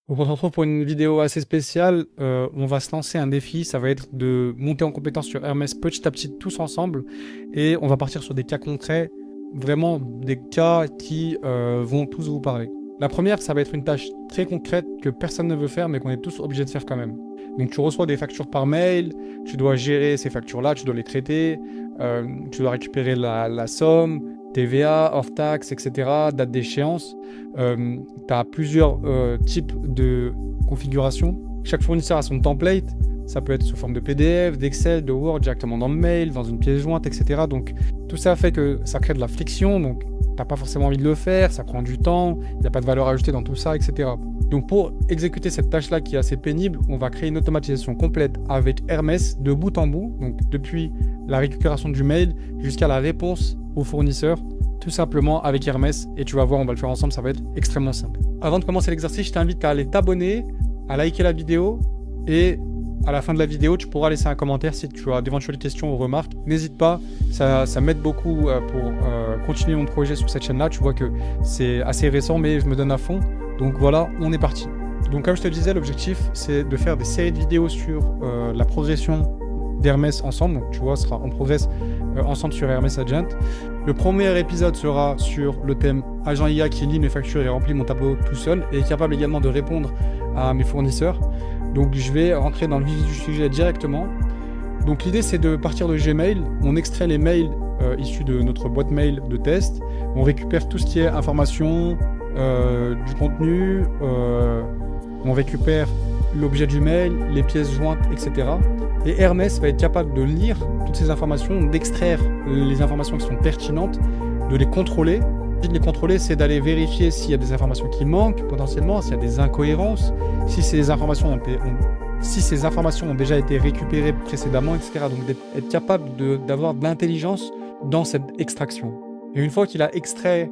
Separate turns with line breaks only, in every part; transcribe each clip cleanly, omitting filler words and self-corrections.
Donc on se retrouve pour une vidéo assez spéciale. On va se lancer un défi. Ça va être de monter en compétence sur Hermès petit à petit tous ensemble. Et on va partir sur des cas concrets. Vraiment des cas qui vont tous vous parler. La première, ça va être une tâche très concrète que personne ne veut faire mais qu'on est tous obligés de faire quand même. Donc tu reçois des factures par mail. Tu dois gérer ces factures-là. Tu dois les traiter. Tu dois récupérer la somme. TVA, hors taxe, etc., date d'échéance. Tu as plusieurs types de configurations. Chaque fournisseur a son template. Ça peut être sous forme de PDF, d'Excel, de Word, directement dans le mail, dans une pièce jointe, etc. Donc tout ça fait que ça crée de la friction. Donc t'as pas forcément envie de le faire, ça prend du temps, il n'y a pas de valeur ajoutée dans tout ça, etc. Donc pour exécuter cette tâche-là qui est assez pénible, on va créer une automatisation complète avec Hermès de bout en bout. Donc depuis la récupération du mail jusqu'à la réponse au fournisseur, tout simplement avec Hermès. Et tu vas voir, on va le faire ensemble, ça va être extrêmement simple. Avant de commencer l'exercice, je t'invite à aller t'abonner, à liker la vidéo et à la fin de la vidéo, tu pourras laisser un commentaire si tu as d'éventuelles questions ou remarques. N'hésite pas, ça m'aide beaucoup pour continuer mon projet sur cette chaîne-là. Tu vois que c'est assez récent, mais je me donne à fond. Donc voilà, on est parti. Donc comme je te disais, l'objectif, c'est de faire des séries de vidéos sur la progression d'Hermès ensemble. Donc tu vois, on progresse ensemble sur Hermès Agent. Le premier épisode sera sur le thème agent IA qui lit mes factures et remplit mon tableau tout seul et est capable également de répondre à mes fournisseurs. Donc je vais rentrer dans le vif du sujet directement. Donc l'idée c'est de partir de Gmail. On extrait les mails issus de notre boîte mail de test. On récupère tout ce qui est information, du contenu. On récupère l'objet du mail, les pièces jointes, etc. Et Hermès va être capable de lire toutes ces informations, d'extraire les informations qui sont pertinentes, de les contrôler. Les contrôler, c'est d'aller vérifier s'il y a des informations qui manquent potentiellement, s'il y a des incohérences, si ces informations ont déjà été récupérées précédemment, etc. Donc d'être capable d'avoir de l'intelligence dans cette extraction. Et une fois qu'il a extrait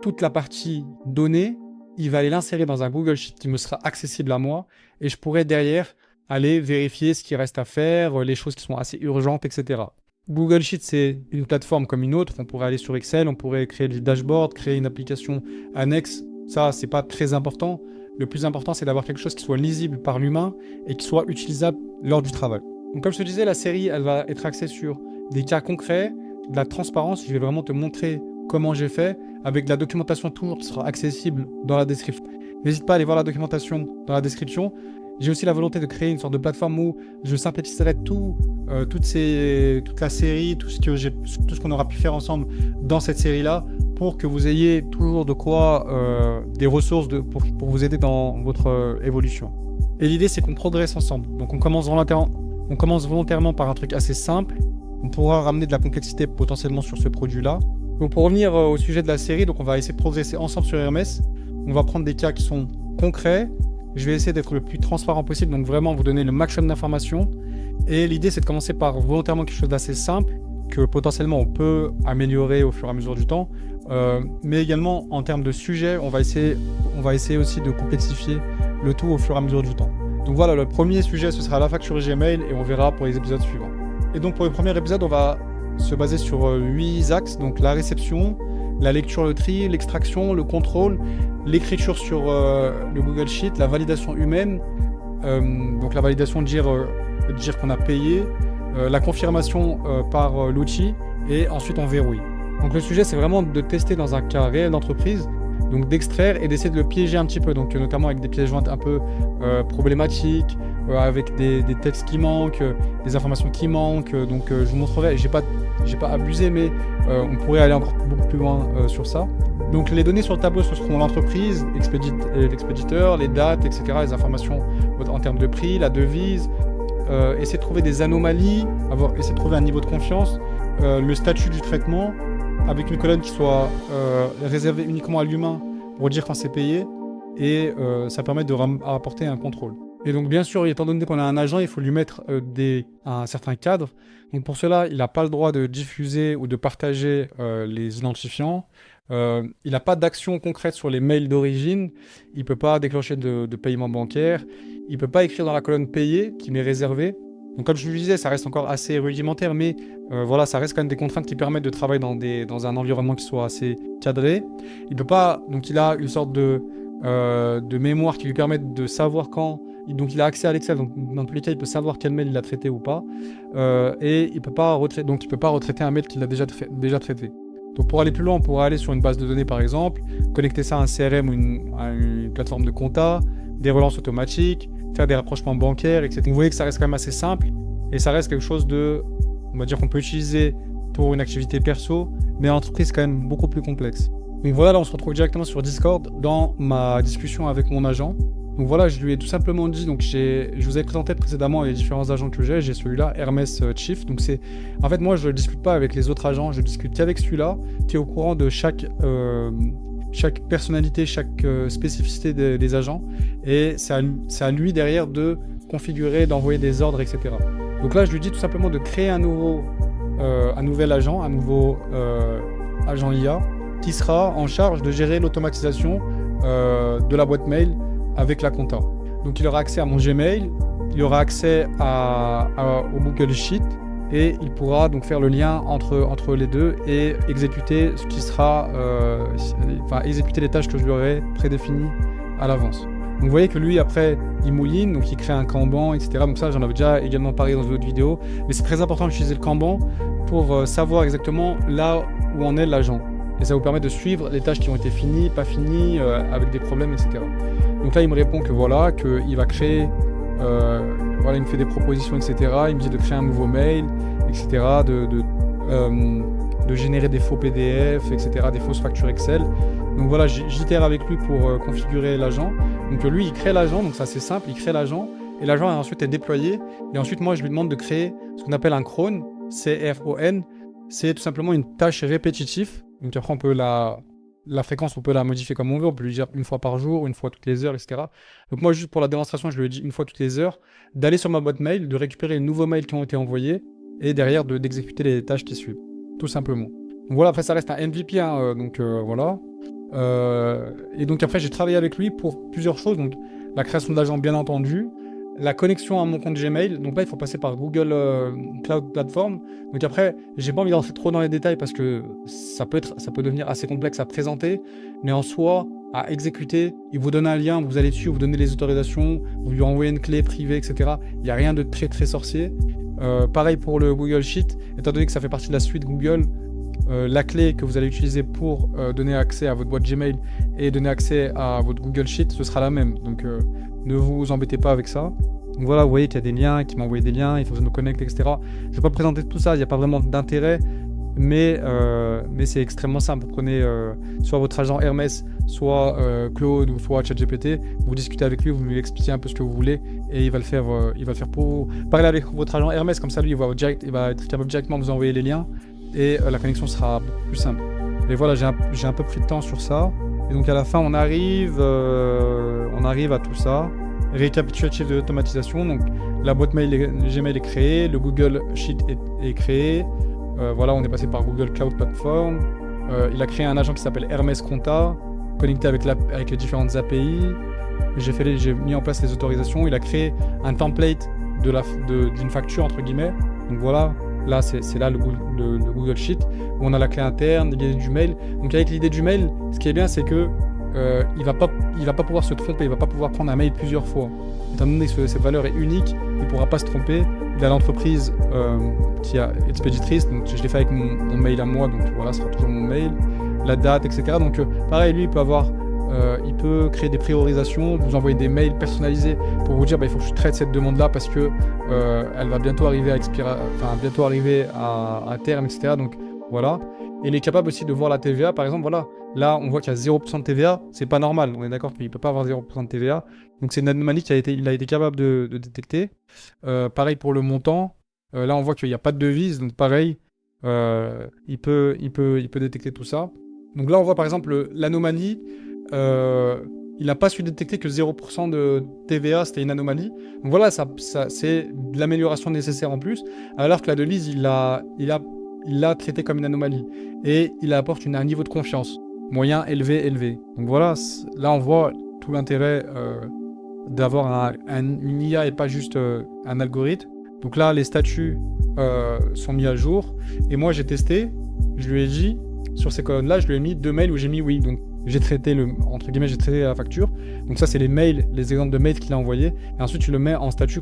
toute la partie donnée, il va aller l'insérer dans un Google Sheet qui me sera accessible à moi et je pourrai derrière aller vérifier ce qui reste à faire, les choses qui sont assez urgentes, etc. Google Sheet, c'est une plateforme comme une autre. On pourrait aller sur Excel, on pourrait créer des dashboards, créer une application annexe. Ça, c'est pas très important. Le plus important, c'est d'avoir quelque chose qui soit lisible par l'humain et qui soit utilisable lors du travail. Donc, comme je te disais, la série, elle va être axée sur des cas concrets, de la transparence. Je vais vraiment te montrer comment j'ai fait avec de la documentation toujours qui sera accessible dans la description. N'hésite pas à aller voir la documentation dans la description. J'ai aussi la volonté de créer une sorte de plateforme où je synthétiserai toute la série, tout ce qu'on aura pu faire ensemble dans cette série-là pour que vous ayez toujours de quoi, des ressources pour vous aider dans votre évolution. Et l'idée, c'est qu'on progresse ensemble. Donc on commence volontairement par un truc assez simple. On pourra ramener de la complexité potentiellement sur ce produit-là. Donc pour revenir au sujet de la série, donc on va essayer de progresser ensemble sur Hermès. On va prendre des cas qui sont concrets. Je vais essayer d'être le plus transparent possible, donc vraiment vous donner le maximum d'informations. Et l'idée, c'est de commencer par volontairement quelque chose d'assez simple, que potentiellement on peut améliorer au fur et à mesure du temps. Mais également, en termes de sujet, on va essayer aussi de complexifier le tout au fur et à mesure du temps. Donc voilà, le premier sujet, ce sera la facture Gmail, et on verra pour les épisodes suivants. Et donc pour le premier épisode, on va se baser sur 8 axes, donc la réception, la lecture, le tri, l'extraction, le contrôle, l'écriture sur le Google Sheet, la validation humaine, donc la validation de dire qu'on a payé, la confirmation par l'outil et ensuite on verrouille. Donc le sujet, c'est vraiment de tester dans un cas réel d'entreprise, donc d'extraire et d'essayer de le piéger un petit peu, donc notamment avec des pièces jointes un peu problématiques, avec des textes qui manquent, des informations qui manquent. Donc je vous montrerai, j'ai pas abusé, mais on pourrait aller encore beaucoup plus loin sur ça. Donc les données sur le tableau, ce seront l'entreprise, l'expéditeur, les dates, etc., les informations en termes de prix, la devise, essayer de trouver des anomalies, essayer de trouver un niveau de confiance, le statut du traitement, avec une colonne qui soit réservée uniquement à l'humain pour dire quand c'est payé, et ça permet de rapporter un contrôle. Et donc bien sûr, étant donné qu'on a un agent, il faut lui mettre un certain cadre. Donc pour cela, il n'a pas le droit de diffuser ou de partager les identifiants. Il n'a pas d'action concrète sur les mails d'origine. Il ne peut pas déclencher de paiement bancaire. Il ne peut pas écrire dans la colonne payé qui m'est réservée. Donc comme je vous disais, ça reste encore assez rudimentaire, mais voilà, ça reste quand même des contraintes qui permettent de travailler dans un environnement qui soit assez cadré. Il peut pas, donc il a une sorte de de mémoire qui lui permettent de savoir quand. Donc il a accès à l'Excel, donc dans tous les cas il peut savoir quel mail il a traité ou pas, et il peut pas retraiter un mail qu'il a déjà traité. Donc pour aller plus loin, on pourra aller sur une base de données par exemple, connecter ça à un CRM ou à une plateforme de compta, des relances automatiques, faire des rapprochements bancaires, etc. Vous voyez que ça reste quand même assez simple et ça reste quelque chose de, on va dire qu'on peut utiliser pour une activité perso, mais en entreprise quand même beaucoup plus complexe. Donc voilà, là on se retrouve directement sur Discord dans ma discussion avec mon agent. Donc voilà, je lui ai tout simplement dit, donc je vous ai présenté précédemment les différents agents que j'ai celui-là, Hermès Chief. Donc c'est, en fait moi je ne discute pas avec les autres agents, je discute qu'avec celui-là, qui est au courant de chaque personnalité, chaque spécificité des agents. Et c'est à lui derrière de configurer, d'envoyer des ordres, etc. Donc là je lui dis tout simplement de créer un nouvel agent, un nouveau agent IA, qui sera en charge de gérer l'automatisation de la boîte mail avec la compta. Donc il aura accès à mon Gmail, il aura accès au Google Sheet et il pourra donc faire le lien entre les deux et exécuter ce qui sera, exécuter les tâches que je lui aurai prédéfinies à l'avance. Donc vous voyez que lui après il mouline, donc il crée un Kanban, etc. Donc ça j'en avais déjà également parlé dans une autre vidéo, mais c'est très important d'utiliser le Kanban pour savoir exactement là où en est l'agent. Et ça vous permet de suivre les tâches qui ont été finies, pas finies, avec des problèmes, etc. Donc là, il me répond que voilà, qu'il va créer, voilà, il me fait des propositions, etc. Il me dit de créer un nouveau mail, etc. De générer des faux PDF, etc. Des fausses factures Excel. Donc voilà, j'itère avec lui pour configurer l'agent. Donc lui, il crée l'agent, donc ça c'est simple, il crée l'agent. Et l'agent ensuite est déployé. Et ensuite, moi, je lui demande de créer ce qu'on appelle un cron, C-R-O-N. C'est tout simplement une tâche répétitive. Donc après, on peut la fréquence, on peut la modifier comme on veut. On peut lui dire une fois par jour, une fois toutes les heures, etc. Donc moi, juste pour la démonstration, je lui ai dit une fois toutes les heures, d'aller sur ma boîte mail, de récupérer les nouveaux mails qui ont été envoyés et derrière d'exécuter les tâches qui suivent. Tout simplement. Donc voilà, après ça reste un MVP, hein, donc voilà. Et donc après, j'ai travaillé avec lui pour plusieurs choses. Donc la création de l'agent, bien entendu. La connexion à mon compte Gmail, donc là il faut passer par Google Cloud Platform. Donc après, j'ai pas envie d'entrer trop dans les détails parce que ça peut devenir assez complexe à présenter, mais en soi, à exécuter, il vous donne un lien, vous allez dessus, vous donnez les autorisations, vous lui envoyez une clé privée, etc. Il n'y a rien de très très sorcier. Pareil pour le Google Sheet, étant donné que ça fait partie de la suite Google, la clé que vous allez utiliser pour donner accès à votre boîte Gmail et donner accès à votre Google Sheet, ce sera la même. Donc ne vous embêtez pas avec ça. Donc voilà, vous voyez qu'il y a des liens, qui m'envoient des liens, il faut que je me connecte, etc. Je ne vais pas présenter tout ça, il n'y a pas vraiment d'intérêt, mais c'est extrêmement simple. Vous prenez soit votre agent Hermès, soit Claude ou soit ChatGPT, vous discutez avec lui, vous lui expliquez un peu ce que vous voulez et il va le faire pour parler avec votre agent Hermès, comme ça lui il va être capable directement de vous envoyer les liens et la connexion sera beaucoup plus simple. Et voilà, j'ai un peu pris de temps sur ça. Et donc à la fin, on arrive à tout ça. Récapitulatif de l'automatisation. Donc la boîte mail Gmail est créée, le Google Sheet est créé. Voilà, on est passé par Google Cloud Platform. Il a créé un agent qui s'appelle Hermès Compta, connecté avec les différentes API. J'ai mis en place les autorisations. Il a créé un template d'une facture entre guillemets. Donc voilà. Là, c'est là le Google Sheet où on a la clé interne, l'idée du mail. Donc avec l'idée du mail, ce qui est bien, c'est que il va pas pouvoir se tromper, il va pas pouvoir prendre un mail plusieurs fois. Étant donné que cette valeur est unique, il pourra pas se tromper. Il a l'entreprise qui a expéditrice, donc je l'ai fait avec mon mail à moi, donc voilà, ce sera toujours mon mail, la date, etc. Donc pareil, lui, il peut créer des priorisations, vous envoyer des mails personnalisés pour vous dire il faut que je traite cette demande-là parce que elle va bientôt arriver à terme, etc. Donc voilà. Et il est capable aussi de voir la TVA, par exemple, voilà. Là, on voit qu'il y a 0% de TVA, c'est pas normal. On est d'accord qu'il ne peut pas avoir 0% de TVA. Donc c'est une anomalie qu'il a été capable de détecter. Pareil pour le montant. Là, on voit qu'il n'y a pas de devise, donc pareil, il peut détecter tout ça. Donc là, on voit par exemple l'anomalie. Il n'a pas su détecter que 0% de TVA, c'était une anomalie. Donc voilà, ça c'est de l'amélioration nécessaire en plus. Alors que la devise, il l'a traité comme une anomalie. Et il apporte un niveau de confiance. Moyen, élevé. Donc voilà, là on voit tout l'intérêt d'avoir une IA et pas juste un algorithme. Donc là, les statuts sont mis à jour. Et moi, j'ai testé, je lui ai dit, sur ces colonnes-là, je lui ai mis 2 mails où j'ai mis oui. Donc j'ai traité entre guillemets, j'ai traité la facture. Donc ça, c'est les mails, les exemples de mails qu'il a envoyés. Et ensuite, tu le mets en statut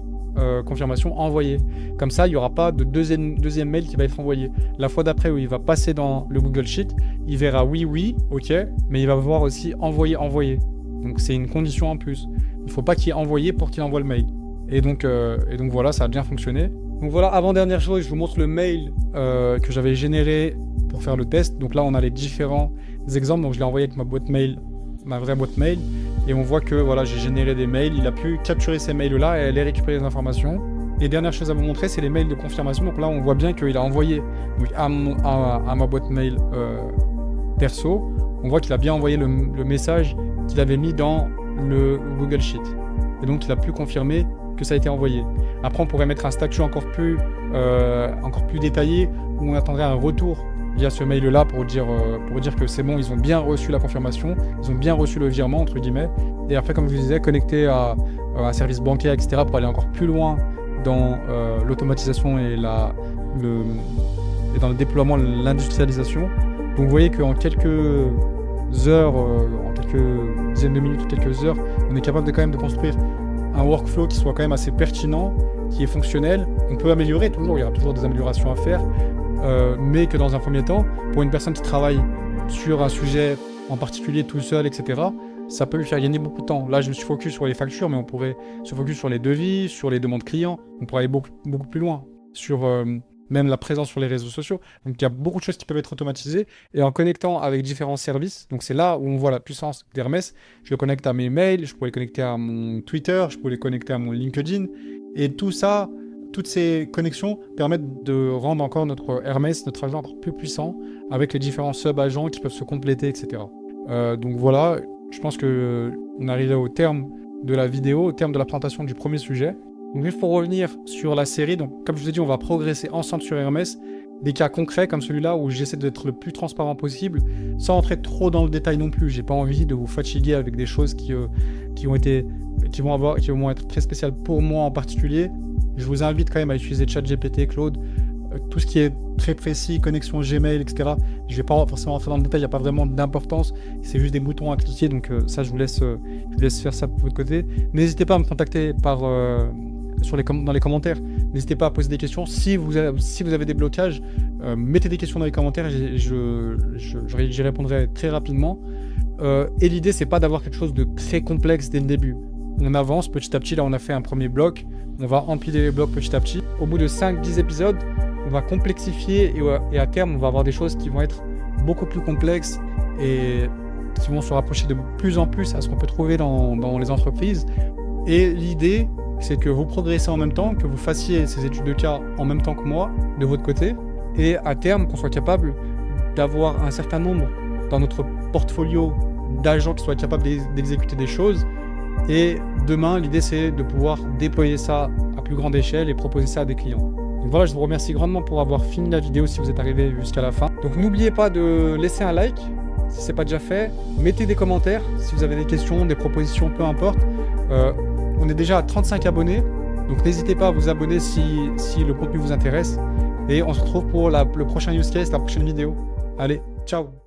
confirmation envoyé. Comme ça, il n'y aura pas de deuxième mail qui va être envoyé. La fois d'après où il va passer dans le Google Sheet, il verra oui, ok, mais il va voir aussi envoyer. Donc c'est une condition en plus. Il ne faut pas qu'il ait envoyé pour qu'il envoie le mail. Et donc voilà, ça a bien fonctionné. Donc voilà, avant-dernière chose, je vous montre le mail que j'avais généré pour faire le test. Donc là, on a les différents exemples. Donc je l'ai envoyé avec ma boîte mail, ma vraie boîte mail. Et on voit que voilà, j'ai généré des mails. Il a pu capturer ces mails-là et aller récupérer les informations. Et dernière chose à vous montrer, c'est les mails de confirmation. Donc là, on voit bien qu'il a envoyé donc, à ma boîte mail perso. On voit qu'il a bien envoyé le message qu'il avait mis dans le Google Sheet. Et donc, il a pu confirmer que ça a été envoyé. Après, on pourrait mettre un statut encore plus détaillé où on attendrait un retour via ce mail-là pour dire que c'est bon, ils ont bien reçu la confirmation, ils ont bien reçu le virement, entre guillemets. Et après, comme je vous disais, connecter à un service bancaire, etc. pour aller encore plus loin dans l'automatisation et dans le déploiement, l'industrialisation. Donc, vous voyez qu'en quelques heures, en quelques dizaines de minutes ou quelques heures, on est capable de quand même de construire un workflow qui soit quand même assez pertinent, qui est fonctionnel. On peut améliorer toujours, il y aura toujours des améliorations à faire, mais que dans un premier temps, pour une personne qui travaille sur un sujet en particulier tout seul, etc., ça peut lui faire gagner beaucoup de temps. Là, je me suis focus sur les factures, mais on pourrait se focus sur les devis, sur les demandes clients. On pourrait aller beaucoup plus loin, sur même la présence sur les réseaux sociaux. Donc, il y a beaucoup de choses qui peuvent être automatisées. Et en connectant avec différents services, donc c'est là où on voit la puissance d'Hermès. Je le connecte à mes mails, je pourrais le connecter à mon Twitter, je pourrais le connecter à mon LinkedIn. Et tout ça, toutes ces connexions permettent de rendre encore notre Hermès, notre agent encore plus puissant avec les différents sub-agents qui peuvent se compléter, etc. Donc voilà, je pense qu'on arrive au terme de la vidéo, au terme de la présentation du premier sujet. Donc juste pour revenir sur la série, donc comme je vous ai dit, on va progresser ensemble sur Hermès. Des cas concrets comme celui-là où j'essaie d'être le plus transparent possible, sans entrer trop dans le détail non plus. J'ai pas envie de vous fatiguer avec des choses qui vont être très spéciales pour moi en particulier. Je vous invite quand même à utiliser ChatGPT, Claude, tout ce qui est très précis, connexion Gmail, etc. Je vais pas forcément rentrer dans le détail, il n'y a pas vraiment d'importance. C'est juste des boutons à cliquer, donc ça je vous laisse faire ça de votre côté. N'hésitez pas à me contacter dans les commentaires. N'hésitez pas à poser des questions. Si vous avez des blocages, mettez des questions dans les commentaires et j'y répondrai très rapidement. Et l'idée, c'est pas d'avoir quelque chose de très complexe dès le début. On avance petit à petit. Là, on a fait un premier bloc. On va empiler les blocs petit à petit. Au bout de 5-10 épisodes, on va complexifier et à terme, on va avoir des choses qui vont être beaucoup plus complexes et qui vont se rapprocher de plus en plus à ce qu'on peut trouver dans les entreprises. Et l'idée, c'est que vous progressez en même temps, que vous fassiez ces études de cas en même temps que moi, de votre côté, et à terme, qu'on soit capable d'avoir un certain nombre dans notre portfolio d'agents qui soient capables d'exécuter des choses. Et demain, l'idée, c'est de pouvoir déployer ça à plus grande échelle et proposer ça à des clients. Donc voilà, je vous remercie grandement pour avoir fini la vidéo si vous êtes arrivé jusqu'à la fin. Donc n'oubliez pas de laisser un like si ce n'est pas déjà fait. Mettez des commentaires si vous avez des questions, des propositions, peu importe. On est déjà à 35 abonnés, donc n'hésitez pas à vous abonner si le contenu vous intéresse. Et on se retrouve pour le prochain use case, la prochaine vidéo. Allez, ciao!